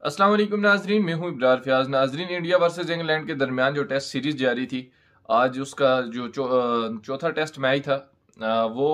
अस्सलाम वालेकुम नाजरीन, मैं हूं इब्रार फयाज। नाजरीन, इंडिया वर्सेस इंग्लैंड के दरमियान जो टेस्ट सीरीज जारी थी, आज उसका जो चौथा टेस्ट मैच था, वो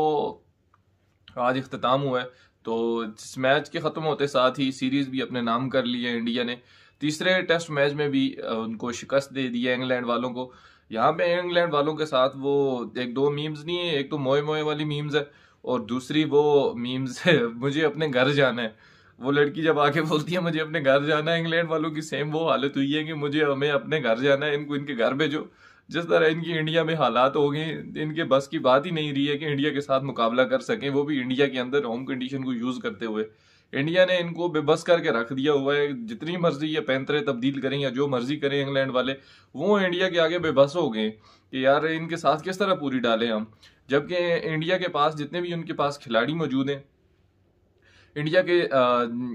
आज इख्तिताम हुआ है। तो इस मैच के ख़त्म होते साथ ही सीरीज भी अपने नाम कर ली है इंडिया ने। तीसरे टेस्ट मैच में भी उनको शिकस्त दे दी है इंग्लैंड वालों को। यहाँ पे इंग्लैंड वालों के साथ वो एक दो मीम्स नहीं है, एक तो मोए मोए वाली मीम्स है और दूसरी वो मीम्स है मुझे अपने घर जाना है। वो लड़की जब आके बोलती है मुझे अपने घर जाना है, इंग्लैंड वालों की सेम वो हालत हुई है कि मुझे हमें अपने घर जाना है, इनको इनके घर भेजो। जिस तरह इनकी इंडिया में हालात हो गए, इनके बस की बात ही नहीं रही है कि इंडिया के साथ मुकाबला कर सकें, वो भी इंडिया के अंदर होम कंडीशन को यूज करते हुए। इंडिया ने इनको बेबस करके रख दिया हुआ है। जितनी मर्जी ये पैंतरे तब्दील करें या जो मर्जी करें इंग्लैंड वाले, वो इंडिया के आगे बेबस हो गए कि यार इनके साथ किस तरह पूरी डालें हम। जबकि इंडिया के पास जितने भी उनके पास खिलाड़ी मौजूद हैं, इंडिया के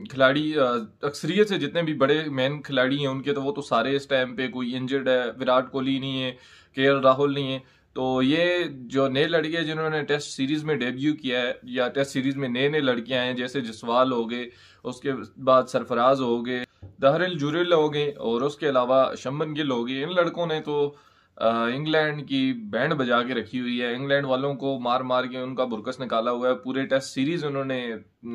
खिलाड़ी अक्सरियत से जितने भी बड़े मेन खिलाड़ी हैं उनके, तो वो तो सारे इस टाइम पे कोई इंजर्ड है। विराट कोहली नहीं है, केएल राहुल नहीं है। तो ये जो नए लड़के जिन्होंने टेस्ट सीरीज में डेब्यू किया है या टेस्ट सीरीज में नए नए लड़के आए हैं, जैसे जसवाल हो गए, उसके बाद सरफराज हो गए, दाहरिल जुरिल हो गए और उसके अलावा शम्बन गिल हो गए, इन लड़कों ने तो इंग्लैंड की बैंड बजा के रखी हुई है। इंग्लैंड वालों को मार मार के उनका बुरकस निकाला हुआ है। पूरे टेस्ट सीरीज उन्होंने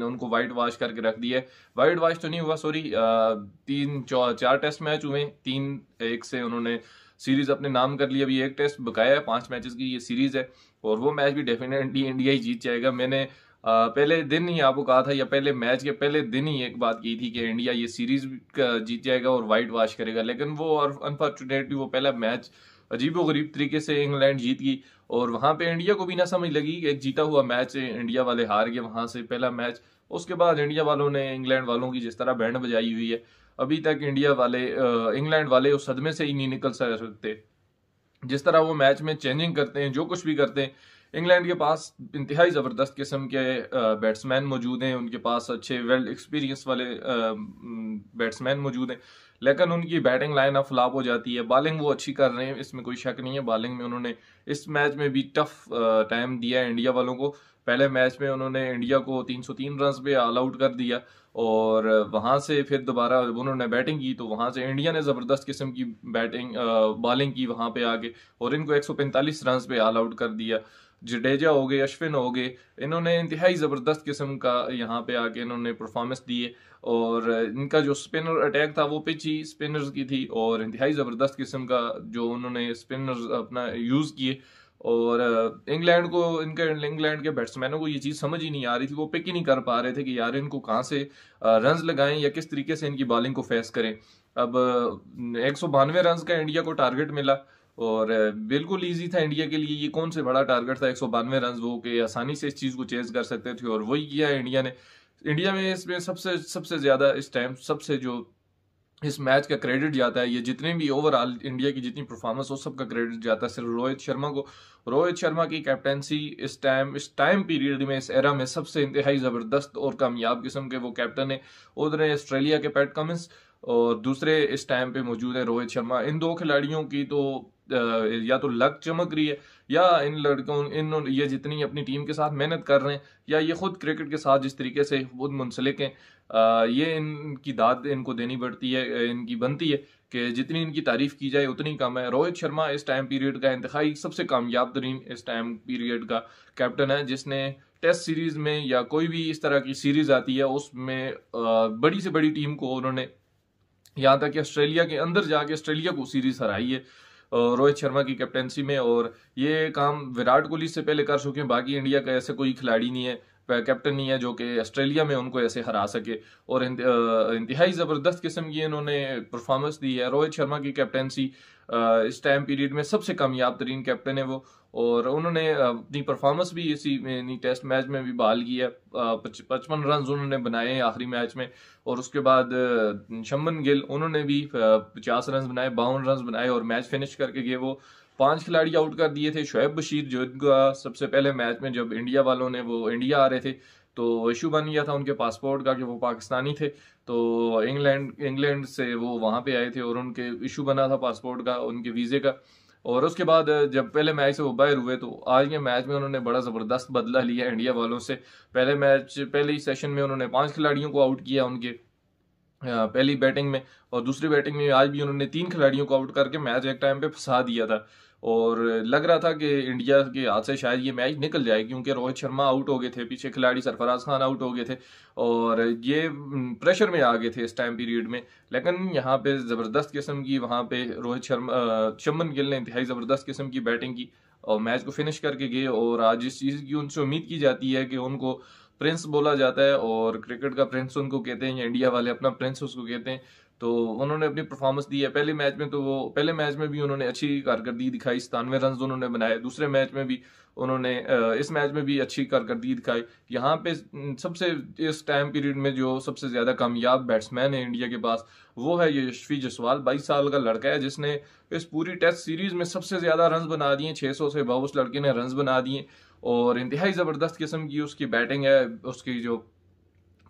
उनको वाइट वॉश करके रख दिया है। वाइट वॉश तो नहीं हुआ, सॉरी, चार टेस्ट मैच हुए, 3-1 से उन्होंने सीरीज अपने नाम कर लिया। अभी एक टेस्ट बकाया है, 5 मैचेस की ये सीरीज है और वो मैच भी डेफिनेटली इंडिया ही जीत जाएगा। मैंने पहले दिन ही आपको कहा था, या पहले मैच के पहले दिन ही एक बात की थी कि इंडिया ये सीरीज जीत जाएगा और वाइट वॉश करेगा, लेकिन वो और अनफॉर्चुनेटली वो पहला मैच अजीबो गरीब तरीके से इंग्लैंड जीत गई और वहां पे इंडिया को भी ना समझ लगी कि एक जीता हुआ मैच इंडिया वाले हार गए वहां से पहला मैच। उसके बाद इंडिया वालों ने इंग्लैंड वालों की जिस तरह बैंड बजाई हुई है, अभी तक इंडिया वाले इंग्लैंड वाले उस सदमे से ही नहीं निकल सकते। जिस तरह वो मैच में चेंजिंग करते हैं, जो कुछ भी करते हैं, इंग्लैंड के पास इंतहाई ज़बरदस्त किस्म के बैट्समैन मौजूद हैं, उनके पास अच्छे वेल एक्सपीरियंस वाले बैट्समैन मौजूद हैं, लेकिन उनकी बैटिंग लाइन ऑफ फ्लॉप हो जाती है। बॉलिंग वो अच्छी कर रहे हैं, इसमें कोई शक नहीं है। बॉलिंग में उन्होंने इस मैच में भी टफ टाइम दिया है इंडिया वालों को। पहले मैच में उन्होंने इंडिया को 303 रन पे ऑल आउट कर दिया और वहां से फिर दोबारा उन्होंने बैटिंग की, तो वहां से इंडिया ने जबरदस्त किस्म की बैटिंग बॉलिंग की वहां पे आके और इनको 145 रन पे ऑल आउट कर दिया। जडेजा हो गए, अश्विन हो गए, इन्होंने इंतहाई जबरदस्त किस्म का यहाँ पे आके इन्होंने परफॉर्मेंस दी है और इनका जो स्पिनर अटैक था वो पिच ही स्पिनर्स की थी और इंतहाई जबरदस्त किस्म का जो उन्होंने स्पिनर्स अपना यूज किए। और इंग्लैंड के बैट्समैनों को ये चीज समझ ही नहीं आ रही थी, वो पिक ही नहीं कर पा रहे थे कि यार इनको कहाँ से रन लगाएं या किस तरीके से इनकी बॉलिंग को फेस करें। अब 192 रन का इंडिया को टारगेट मिला और बिल्कुल इजी था इंडिया के लिए। ये कौन से बड़ा टारगेट था 192 रन, वो के आसानी से इस चीज को चेज कर सकते थे और वही किया इंडिया ने। इंडिया में इसमें सबसे सबसे ज्यादा इस टाइम सबसे जो इस मैच का क्रेडिट जाता है, ये जितने भी ओवरऑल इंडिया की जितनी परफॉर्मेंस हो सबका क्रेडिट जाता है सिर्फ रोहित शर्मा को। रोहित शर्मा की कैप्टेंसी इस टाइम पीरियड में, इस एरा में सबसे इंतहाई जबरदस्त और कामयाब किस्म के वो कैप्टन है। उधर है ऑस्ट्रेलिया के पैट कमिंस और दूसरे इस टाइम पे मौजूद है रोहित शर्मा। इन दो खिलाड़ियों की तो या तो लक चमक रही है, या इन लड़कों इन ये जितनी अपनी टीम के साथ मेहनत कर रहे हैं, या ये खुद क्रिकेट के साथ जिस तरीके से खुद मुंसलिक हैं, ये इनकी दाद इनको देनी पड़ती है, इनकी बनती है कि जितनी इनकी तारीफ की जाए उतनी कम है। रोहित शर्मा इस टाइम पीरियड का इंतहाई सबसे कामयाब तरीन इस टाइम पीरियड का कैप्टन है, जिसने टेस्ट सीरीज में या कोई भी इस तरह की सीरीज आती है उसमें बड़ी से बड़ी टीम को उन्होंने, यहाँ तक कि ऑस्ट्रेलिया के अंदर जाके ऑस्ट्रेलिया को सीरीज हराई है रोहित शर्मा की कैप्टेंसी में। और ये काम विराट कोहली से पहले कर चुके हैं। बाकी इंडिया का ऐसे कोई खिलाड़ी नहीं है, कैप्टन नहीं है जो कि ऑस्ट्रेलिया में उनको ऐसे हरा सके और इंतहाई जबरदस्त किस्म की इन्होंने परफॉर्मेंस दी है। रोहित शर्मा की कैप्टेंसी इस टाइम पीरियड में सबसे कामयाब तरीन कैप्टन है वो, और उन्होंने अपनी परफॉर्मेंस भी इसी टेस्ट मैच में भी बहाल की है। 55 रन उन्होंने बनाए हैं आखिरी मैच में और उसके बाद शम्बन गिल उन्होंने भी 50 रन बनाए, 52 रन बनाए और मैच फिनिश करके गए। वो 5 खिलाड़ी आउट कर दिए थे। शोएब बशीर जो इनका सबसे पहले मैच में जब इंडिया वालों ने वो इंडिया आ रहे थे तो इशू बन गया था उनके पासपोर्ट का कि वो पाकिस्तानी थे, तो इंग्लैंड से वो वहां पे आए थे और उनके इशू बना था पासपोर्ट का, उनके वीजे का। और उसके बाद जब पहले मैच से वो बाहर हुए तो आज के मैच में उन्होंने बड़ा जबरदस्त बदला लिया इंडिया वालों से। पहले ही सेशन में उन्होंने 5 खिलाड़ियों को आउट किया उनके, पहली बैटिंग में और दूसरी बैटिंग में आज भी उन्होंने 3 खिलाड़ियों को आउट करके मैच एक टाइम पे फंसा दिया था। और लग रहा था कि इंडिया के हाथ से शायद ये मैच निकल जाए, क्योंकि रोहित शर्मा आउट हो गए थे, पीछे खिलाड़ी सरफराज खान आउट हो गए थे और ये प्रेशर में आ गए थे इस टाइम पीरियड में। लेकिन यहाँ पे ज़बरदस्त किस्म की वहाँ पे रोहित शर्मा शुभमन गिल ने इंतहाई ज़बरदस्त किस्म की बैटिंग की और मैच को फिनिश करके गए। और आज इस चीज़ की उनसे उम्मीद की जाती है कि उनको प्रिंस बोला जाता है और क्रिकेट का प्रिंस उनको कहते हैं, या इंडिया वाले अपना प्रिंस उसको कहते हैं। तो उन्होंने अपनी परफॉर्मेंस दी है पहले मैच में, तो वो पहले मैच में भी उन्होंने अच्छी कारकर्दगी दिखाई, 97 रन उन्होंने बनाए। दूसरे मैच में भी उन्होंने इस मैच में भी अच्छी कारकर्दगी दिखाई। यहाँ पे सबसे इस टाइम पीरियड में जो सबसे ज्यादा कामयाब बैट्समैन है इंडिया के पास, वो है यशस्वी जायसवाल। 22 साल का लड़का है जिसने इस पूरी टेस्ट सीरीज में सबसे ज्यादा रन बना दिए, 600 से अबव उस लड़के ने रन बना दिए। और इंतहाई जबरदस्त किस्म की उसकी बैटिंग है, उसकी जो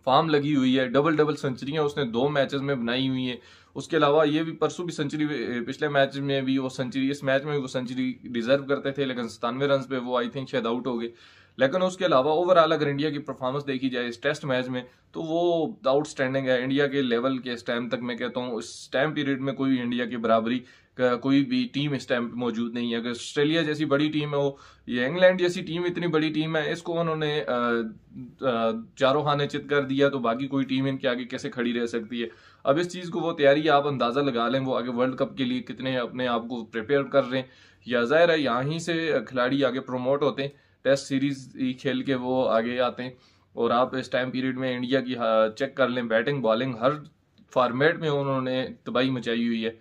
फॉर्म लगी हुई है, डबल डबल सेंचुरियां उसने 2 मैचेस में बनाई हुई है। उसके अलावा ये भी परसों भी सेंचुरी, पिछले मैच में भी वो सेंचुरी, इस मैच में भी वो सेंचुरी डिजर्व करते थे, लेकिन 97 रन पे वो आई थिंक शायद आउट हो गए। लेकिन उसके अलावा ओवरऑल अगर इंडिया की परफॉर्मेंस देखी जाए इस टेस्ट मैच में, तो वो आउटस्टैंडिंग है इंडिया के लेवल के। इस टाइम तक मैं कहता हूँ इस टाइम पीरियड में कोई इंडिया की बराबरी का कोई भी टीम इस टाइम पे मौजूद नहीं है। अगर ऑस्ट्रेलिया जैसी बड़ी टीम है, वो ये इंग्लैंड जैसी टीम इतनी बड़ी टीम है, इसको उन्होंने चारों खाने चित कर दिया, तो बाकी कोई टीम इनके आगे कैसे खड़ी रह सकती है। अब इस चीज को वो तैयारी आप अंदाजा लगा लें, वो आगे वर्ल्ड कप के लिए कितने अपने आप को प्रिपेयर कर रहे हैं। या जाहिर है यहाँ ही से खिलाड़ी आगे प्रमोट होते हैं, टेस्ट सीरीज खेल के वो आगे आते हैं। और आप इस टाइम पीरियड में इंडिया की चेक कर लें, बैटिंग बॉलिंग हर फॉर्मेट में उन्होंने तबाही मचाई हुई है।